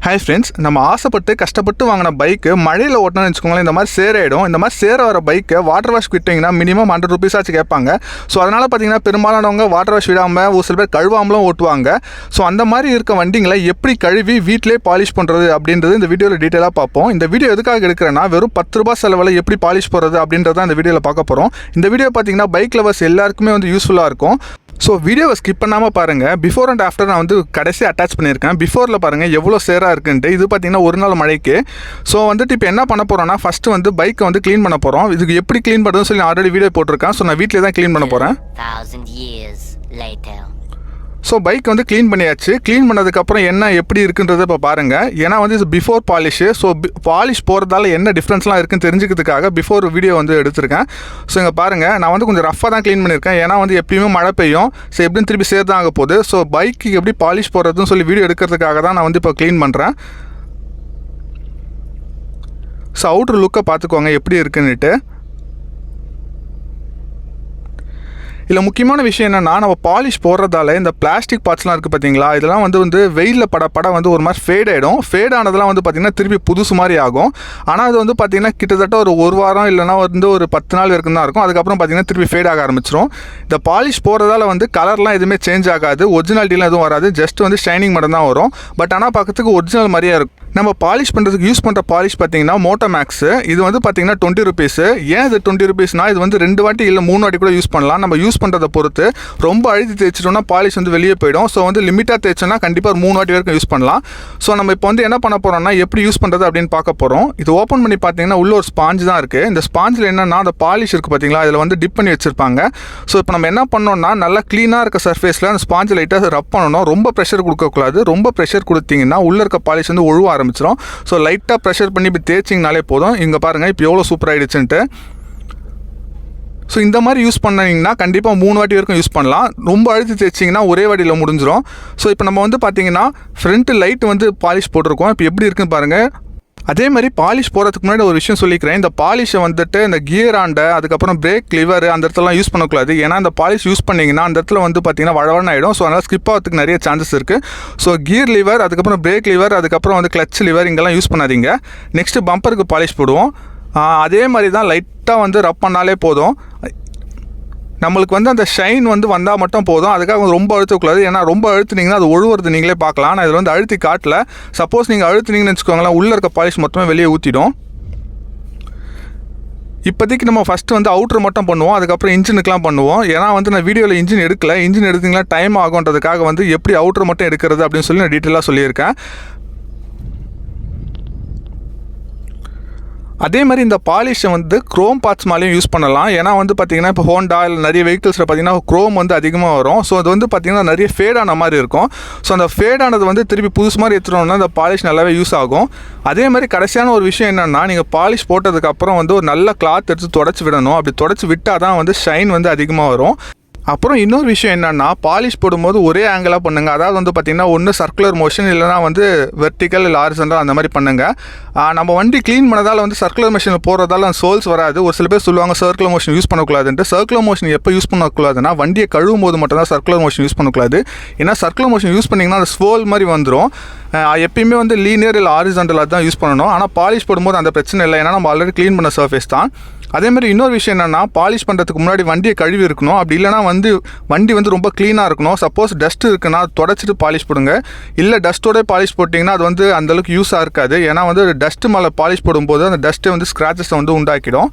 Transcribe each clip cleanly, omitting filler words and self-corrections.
Hi friends, நம்ம ஆசைப்பட்டு கஷ்டப்பட்டு வாங்கின பைக்கு மழையில் ஓட்டணும்னு வச்சுக்கோங்களேன், இந்த மாதிரி சேராயிடும். இந்த மாதிரி சேர வர பைக்கை வாட்டர் வாஷ் விட்டிங்கன்னா மினிமம் 100 rupees ஆச்சு கேட்பாங்க. ஸோ அதனால் பார்த்தீங்கன்னா பெரும்பாலானவங்க வாட்டர் வாஷ் விடாமல் ஒரு சில பேர் கழுவாமலும் ஓட்டுவாங்க. ஸோ அந்த மாதிரி இருக்க வண்டிங்களை எப்படி கழுவி வீட்டிலே பாலிஷ் பண்ணுறது அப்படின்றது இந்த வீடியோவில் டீட்டெயிலாக பார்ப்போம். இந்த வீடியோ எதுக்காக எடுக்கிறேன்னா, வெறும் 10 ரூபா செலவில் எப்படி பாலிஷ் போகிறது அப்படின்றத இந்த வீடியோவில் பார்க்க போகிறோம். இந்த வீடியோ பார்த்தீங்கன்னா பைக் லவர்ஸ் எல்லாருக்குமே யூஸ்ஃபுல்லாக இருக்கும். ஸோ வீடியோவை ஸ்கிப் பண்ணாமல் பாருங்கள். பிஃபோர் அண்ட் ஆஃப்டர் நான் கடைசி அட்டாச் பண்ணியிருக்கேன். பிஃபோரில் பாருங்கள் எவ்வளோ சேராக இருக்குன்ட்டு. இது பார்த்தீங்கன்னா ஒரு நாள் மழைக்கு. ஸோ இப்போ என்ன பண்ண போகிறோன்னா, ஃபஸ்ட்டு பைக்கை க்ளீன் பண்ண போகிறோம். இதுக்கு எப்படி க்ளீன் பண்ணுறதுன்னு சொல்லி நான் ஆல்ரெடி வீடியோ போட்டிருக்கேன். ஸோ நான் வீட்டிலே தான் க்ளீன் பண்ண போகிறேன். ஸோ பைக் க்ளீன் பண்ணியாச்சு. க்ளீன் பண்ணதுக்கப்புறம் என்ன எப்படி இருக்குன்றதை இப்போ பாருங்கள். ஏன்னா இது பிஃபோர் பாலிஷு. ஸோ பாலிஷ் போகிறதால என்ன டிஃப்ரென்ஸ்லாம் இருக்குன்னு தெரிஞ்சுக்கிறதுக்காக பிஃபோர் வீடியோ எடுத்திருக்கேன். ஸோ இங்கே பாருங்கள், நான் கொஞ்சம் ரஃபாக தான் க்ளீன் பண்ணியிருக்கேன். ஏன்னா எப்பயுமே மழை பெய்யும். ஸோ எப்படின்னு திருப்பி சேர்த்து ஆக போகுது. ஸோ பைக்கு எப்படி பாலிஷ் போடுறதுன்னு சொல்லி வீடியோ எடுக்கிறதுக்காக தான் நான் இப்போ க்ளீன் பண்ணுறேன். ஸோ அவுட்ரு லுக்கை பார்த்துக்கோங்க எப்படி இருக்குன்னுட்டு. இதில் முக்கியமான விஷயம் என்னென்னா, நம்ம பாலிஷ் போடுறதால இந்த பிளாஸ்டிக் பார்ட்ஸ்லாம் இருக்குது பார்த்தீங்களா, இதெல்லாம் வெயிலில் பட ஒரு மாதிரி ஃபேட் ஆகிடும். ஃபேட் ஆனதெல்லாம் பார்த்திங்கன்னா திருப்பி புதுசு மாதிரி ஆகும். ஆனால் அது பார்த்திங்கன்னா கிட்டத்தட்ட ஒரு வாரம் இல்லைனா ஒரு 10 நாள் வரைக்கும் தான் இருக்கும். அதுக்கப்புறம் பார்த்திங்கன்னா திருப்பி ஃபேட் ஆக ஆரம்பிச்சிடும். இந்த பாலிஷ் போடுறதால கலர்லாம் எதுவுமே சேஞ்ச் ஆகாது, ஒரிஜினாலிட்டிலாம் எதுவும் வராது. ஜஸ்ட் ஷைனிங் மட்டும் தான் வரும். பட் ஆனால் பார்க்கறதுக்கு ஒரிஜினல் மாதிரியே இருக்கும். நம்ம பாலிஷ் பண்ணுறதுக்கு யூஸ் பண்ணுற பாலிஷ் பார்த்தீங்கன்னா மோட்டோமேக்ஸ். இது பார்த்தீங்கன்னா 20 rupees. ஏன் இது 20 rupeesனா, இது 2 வாட்டி இல்லை 3 வாட்டி கூட யூஸ் பண்ணலாம். நம்ம யூஸ் பண்ணுறதை பொறுத்து. ரொம்ப அழுத்தி தேய்ச்சிட்டோம்னா பாலிஷ் வெளியே போயிடும். ஸோ லிமிட்டாக தேய்ச்சோன்னா கண்டிப்பாக 3 வாட்டி வரைக்கும் யூஸ் பண்ணலாம். ஸோ நம்ம இப்போ என்ன பண்ண போகிறோம்னா, எப்படி யூஸ் பண்ணுறது அப்படின்னு பார்க்க போகிறோம். இது ஓப்பன் பண்ணி பார்த்தீங்கன்னா உள்ள ஒரு ஸ்பாஞ்ச் தான் இருக்குது. இந்த ஸ்பாஞ்சில் என்னென்னா, அந்த பாலிஷ் இருக்குது பார்த்தீங்களா, இதில் டிப் பண்ணி வச்சுருப்பாங்க. ஸோ இப்போ நம்ம என்ன பண்ணோம்னா, நல்லா க்ளீனாக இருக்க சர்ஃபேஸில் அந்த ஸ்பாஞ்சை லைட்டாக ரப் பண்ணணும். ரொம்ப ப்ரெஷர் கொடுக்கக்கூடாது. ரொம்ப ப்ரெஷர் கொடுத்தீங்கன்னா உள்ளே இருக்க பாலிஷ் ஒழுவ ஆரம்பிச்சிடும். ஸோ லைட்டாக ப்ரெஷர் பண்ணி இப்போ தேய்ச்சிங்கனாலே போதும். இங்கே பாருங்கள் இப்போ எவ்வளோ சூப்பர் ஆகிடுச்சுன்ட்டு. ஸோ இந்த மாதிரி யூஸ் பண்ணிங்கன்னா கண்டிப்பாக 3 வாட்டி வரைக்கும் யூஸ் பண்ணலாம். ரொம்ப அழுத்தி தேய்ச்சிங்கன்னா ஒரே வாட்டியில் முடிஞ்சிடும். ஸோ இப்போ நம்ம பார்த்தீங்கன்னா ஃப்ரண்ட் லைட் பாலிஷ் போட்டிருக்கோம். இப்போ எப்படி இருக்குன்னு பாருங்கள். அதே மாதிரி பாலிஷ் போகிறதுக்கு முன்னாடி ஒரு விஷயம் சொல்லிக்கிறேன். இந்த பாலிஷை இந்த கியர் ஆண்டை, அதுக்கப்புறம் பிரேக் லிவர் அந்த இடத்துலலாம் யூஸ் பண்ணக்கூடாது. ஏன்னா இந்த பாலிஷ் யூஸ் பண்ணிங்கன்னா அந்த இடத்துல பார்த்தீங்கன்னா வழவழன்னு ஆகிடும். ஸோ அதனால் ஸ்கிப் ஆகிறதுக்கு நிறைய சான்சஸ் இருக்குது. ஸோ கியர் லிவர், அதுக்கப்புறம் பிரேக் லிவர், அதுக்கப்புறம் கிளச் லிவர் இங்கெல்லாம் யூஸ் பண்ணாதீங்க. நெக்ஸ்ட்டு பம்பருக்கு பாலிஷ் போடுவோம். அதே மாதிரி தான் லைட்டாக ரப் பண்ணாலே போதும். நம்மளுக்கு அந்த ஷைன் வந்தால் மட்டும் போதும். அதுக்காக ரொம்ப அழுத்தக்கூடாது. ஏன்னா ரொம்ப அழுத்துனீங்கன்னா அது ஒழுவுறது நீங்களே பார்க்கலாம். ஆனால் இதில் அழுத்தி காட்டல. சப்போஸ் நீங்கள் அழுத்துனீங்கன்னு வச்சுக்கோங்களேன், உள்ளே இருக்க பாலிஷ் மொத்தமே வெளியே ஊற்றிடும். இப்போதைக்கு நம்ம ஃபஸ்ட்டு அவுட்ரு மட்டும் பண்ணுவோம். அதுக்கப்புறம் இன்ஜினுக்கெலாம் பண்ணுவோம். ஏன்னா நான் வீடியோவில் இன்ஜின் எடுக்கல. இன்ஜின் எடுத்திங்கன்னா டைம் ஆகுன்றதுக்காக எப்படி அவுட்ரு மட்டும் எடுக்கிறது அப்படின்னு சொல்லி நான் டீட்டெயிலாக சொல்லியிருக்கேன். அதே மாதிரி இந்த பாலிஷை க்ரோம் பார்ட்ஸ் மேலேயும் யூஸ் பண்ணலாம். ஏன்னா பார்த்தீங்கன்னா இப்போ ஹோண்டா இல்லை நிறைய வெஹிக்கிள்ஸில் பார்த்தீங்கன்னா க்ரோம் அதிகமாக வரும். ஸோ அது பார்த்தீங்கன்னா நிறைய ஃபேடான மாதிரி இருக்கும். ஸோ அந்த ஃபேடானது திருப்பி புதுசு மாதிரி எடுத்துட்டோம்னா அந்த பாலிஷ் நல்லாவே யூஸ் ஆகும். அதே மாதிரி கடைசியான ஒரு விஷயம் என்னென்னா, நீங்கள் பாலிஷ் போட்டதுக்கப்புறம் ஒரு நல்ல கிளாத் எடுத்து தொடச்சி விடணும். அப்படி தொடச்சி விட்டால் தான் ஷைன் அதிகமாக வரும். அப்புறம் இன்னொரு விஷயம் என்னென்னா, பாலிஷ் போடும்போது ஒரே ஆங்கிளாக பண்ணுங்கள். அதாவது பார்த்தீங்கன்னா ஒன்று சர்க்குலர் மோஷன், இல்லைனா வெர்டிக்கல் இல்லை ஹாரிசான்டல் அந்த மாதிரி பண்ணுங்கள். நம்ம வண்டி க்ளீன் பண்ணதால் சர்க்குலர் மோஷனில் போகிறதால சோல்ஸ் வராது. ஒரு சில பேர் சொல்லுவாங்க சர்க்குலர் மோஷன் யூஸ் பண்ணக்கூடாதுன்ட்டு. சர்க்குலர் மோஷன் எப்போ யூஸ் பண்ணக்கூடாதுன்னா, வண்டியை கழுவும் போது மட்டும் தான் சர்க்குலர் மோஷன் யூஸ் பண்ணக்கூடாது. ஏன்னா சர்க்குலர் மோஷன் யூஸ் பண்ணிங்கன்னா அது ஸ்வோல் மாதிரி வந்துடும். எப்பயுமே லீனியர் இல்லை ஹாரிசான்டலாக தான் யூஸ் பண்ணணும். ஆனால் பாலிஷ் போடும்போது அந்த பிரச்சனை இல்லை. ஏன்னா நம்ம ஆல்ரெடி க்ளீன் பண்ண சர்ஃபேஸ் தான். அதேமாதிரி இன்னொரு விஷயம் என்னென்னா, பாலிஷ் பண்ணுறதுக்கு முன்னாடி வண்டியை கழுவி இருக்கணும். அப்படி இல்லைனா வண்டி ரொம்ப க்ளீனாக இருக்கணும். சப்போஸ் டஸ்ட் இருக்குன்னா தொடச்சிட்டு பாலிஷ் போடுங்க. இல்லை டஸ்ட்டோட பாலிஷ் போட்டிங்கன்னா அது அந்தளவுக்கு யூஸாக இருக்காது. ஏன்னா டஸ்ட்டு மேலே பாலிஷ் போடும்போது அந்த டஸ்ட்டை ஸ்க்ராச்சஸை உண்டாக்கிடும்.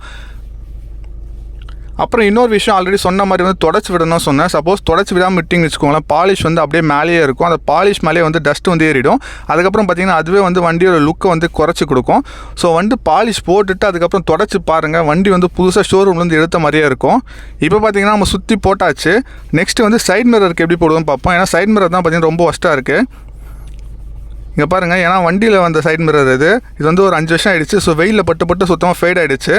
அப்புறம் இன்னொரு விஷயம் ஆல்ரெடி சொன்ன மாதிரி தொடச்சி விடணும்னு சொன்னேன். சப்போஸ் தொடச்சி விடாமல் விட்டிங்கன்னு வச்சுக்கோங்களேன், பாலிஷ் அப்படியே மேலேயே இருக்கும். அந்த பாலிஷ் மேலே டஸ்ட் ஏறிடும். அதுக்கப்புறம் பார்த்திங்கன்னா அதுவே வண்டியோட லுக்கை குறைச்சி கொடுக்கும். ஸோ பாலிஷ் போட்டுட்டு அதுக்கப்புறம் தொடச்சி பாருங்கள், வண்டி புதுசாக ஷோரூம்லேருந்து எடுத்த மாதிரியே இருக்கும். இப்போ பார்த்திங்கன்னா நம்ம சுற்றி போட்டாச்சு. நெக்ஸ்ட்டு சைட் மிரருக்கு எப்படி போடுவோம்னு பார்ப்போம். ஏன்னா சைட் மிரர் தான் பார்த்திங்கன்னா ரொம்ப ஒஸ்ட்டாக இருக்குது. இங்கே பாருங்கள், ஏன்னா வண்டியில் வந்த சைட் மிரர் இது ஒரு 5 வருஷம் ஆகிடுச்சு. ஸோ வெயிலில் பட்டு சுத்தமாக ஃபேட் ஆகிடுச்சு.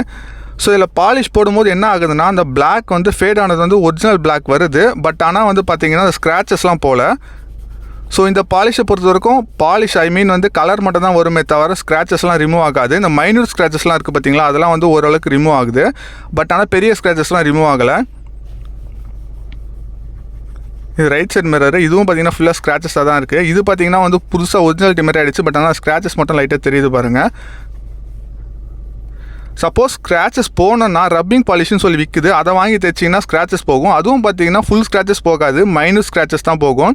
ஸோ இதில் பாலிஷ் போடும்போது என்ன ஆகுதுன்னா, அந்த பிளாக் ஃபேட் ஆனது ஒரிஜினல் பிளாக் வருது. பட் ஆனால் பார்த்தீங்கன்னா அந்த ஸ்க்ராச்சஸ்லாம் போகல. ஸோ இந்த பாலிஷை பொறுத்த வரைக்கும் பாலிஷ் கலர் மட்டும் தான் வருமே தவிர ஸ்க்ராச்சஸ்லாம் ரிமூவ் ஆகாது. இந்த மைன்யூட் ஸ்க்ராச்சஸ்லாம் இருக்குது பார்த்தீங்களா, அதெல்லாம் ஓரளவுக்கு ரிமூவ் ஆகுது. பட் ஆனால் பெரிய ஸ்க்ராச்சஸ்லாம் ரிமூவ் ஆகலை. இது ரைட் சைடு மிரர். இதுவும் பார்த்தீங்கன்னா ஃபுல்லாக ஸ்க்ராச்சஸாக தான் இருக்குது. இது பார்த்தீங்கன்னா வந்து புதுசாக ஒரிஜினாலிட்டி மாதிரி ஆகிடுச்சு. பட் ஆனால் ஸ்க்ராச்சஸ் மட்டும் லைட்டாக தெரியுது பாருங்கள். சப்போஸ் ஸ்க்ராச்சஸ் போனோன்னா ரப்பிங் பாலிஷ்னு சொல்லி விற்குது, அதை வாங்கி தைச்சிங்கன்னா ஸ்க்ராச்சஸ் போகும். அதுவும் பார்த்தீங்கன்னா ஃபுல் ஸ்க்ராச்சஸ் போகாது, மைனூட் ஸ்க்ராச்சஸ் தான் போகும்.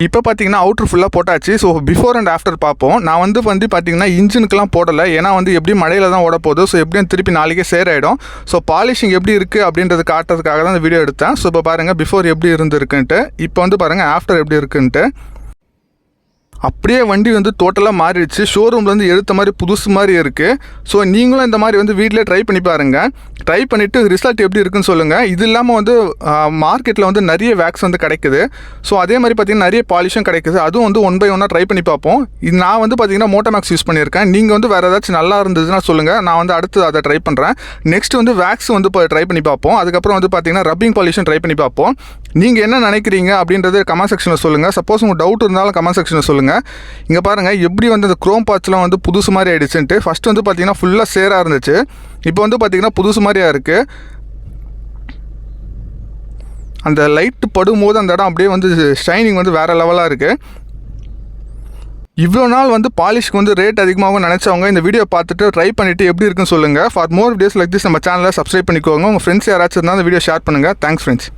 இப்போ பார்த்தீங்கன்னா அவுட்ரு ஃபுல்லாக போட்டாச்சு. ஸோ பிஃபோர் அண்ட் ஆஃப்டர் பார்ப்போம். நான் வந்து பார்த்தீங்கன்னா இன்ஜினுக்கெலாம் போடலை, ஏன்னா வந்து எப்படியும் மழையில் தான் ஓட போகுது. ஸோ எப்படியும் திருப்பி நாளைக்கே சேராயிடும். ஸோ பாலிஷிங் எப்படி இருக்குது அப்படின்றது காட்டுறதுக்காக தான் இந்த வீடியோ எடுத்தேன். ஸோ இப்போ பாருங்கள் பிஃபோர் எப்படி இருந்துருக்குன்ட்டு, இப்போ வந்து பாருங்கள் ஆஃப்டர் எப்படி இருக்குன்ட்டு. அப்படியே வண்டி வந்து டோட்டலாக மாறிடுச்சு. ஷோரூம்லேருந்து எடுத்த மாதிரி புதுசு மாதிரி இருக்குது. ஸோ நீங்களும் இந்த மாதிரி வந்து வீட்டிலே ட்ரை பண்ணி பாருங்கள். ட்ரை பண்ணிவிட்டு ரிசல்ட் எப்படி இருக்குன்னு சொல்லுங்கள். இது இல்லாமல் வந்து மார்க்கெட்டில் வந்து நிறைய வேக்ஸ் வந்து கிடைக்குது. ஸோ அதே மாதிரி பார்த்திங்கன்னா நிறைய பாலிஷும் கிடைக்குது. அதுவும் வந்து 1 by 1 ட்ரை பண்ணி பார்ப்போம். இது நான் வந்து பார்த்திங்கன்னா மோட்டோமேக்ஸ் யூஸ் பண்ணியிருக்கேன். நீங்கள் வந்து வேறு ஏதாச்சும் நல்லா இருந்ததுன்னா சொல்லுங்கள், நான் வந்து அடுத்து அதை ட்ரை பண்ணுறேன். நெக்ஸ்ட் வந்து வேக்ஸ் வந்து இப்போ ட்ரை பண்ணி பார்ப்போம். அதுக்கப்புறம் வந்து பார்த்திங்கன்னா ரப்பிங் பாலிஷும் ட்ரை பண்ணி பார்ப்போம். நீங்கள் என்ன நினைக்கிறீங்க அப்படின்றது கமெண்ட் செக்ஷனில் சொல்லுங்கள். சப்போஸ் உங்களுக்கு டவுட் இருந்தாலும் கமெண்ட் செக்ஷனில் சொல்லுங்கள். இங்கே பாருங்கள் எப்படி வந்து அந்த க்ரோம் பார்ட்ஸ்லாம் வந்து புதுசு மாதிரி ஆகிடுச்சுன்ட்டு. ஃபஸ்ட்டு வந்து பார்த்திங்கன்னா ஃபுல்லாக சேராக இருந்துச்சு, இப்போ வந்து பார்த்திங்கன்னா புதுசு மாதிரியாக இருக்குது. அந்த லைட்டு படும்போது அந்த இடம் அப்படியே வந்து ஷைனிங் வந்து வேறு லெவலாக இருக்குது. இவ்வளோ நாள் வந்து பாலிஷ்க்கு வந்து ரேட் அதிகமாகவும் நினச்சவங்க இந்த வீடியோ பார்த்துட்டு ட்ரை பண்ணிவிட்டு எப்படி இருக்குன்னு சொல்லுங்கள். For more videos like this நம்ம சேனலை சப்ஸ்கிரைப் பண்ணிக்கோங்க. உங்கள் ஃப்ரெண்ட்ஸ் யாராச்சும் இருந்தால் அந்த வீடியோ ஷேர் பண்ணுங்கள். Thanks friends.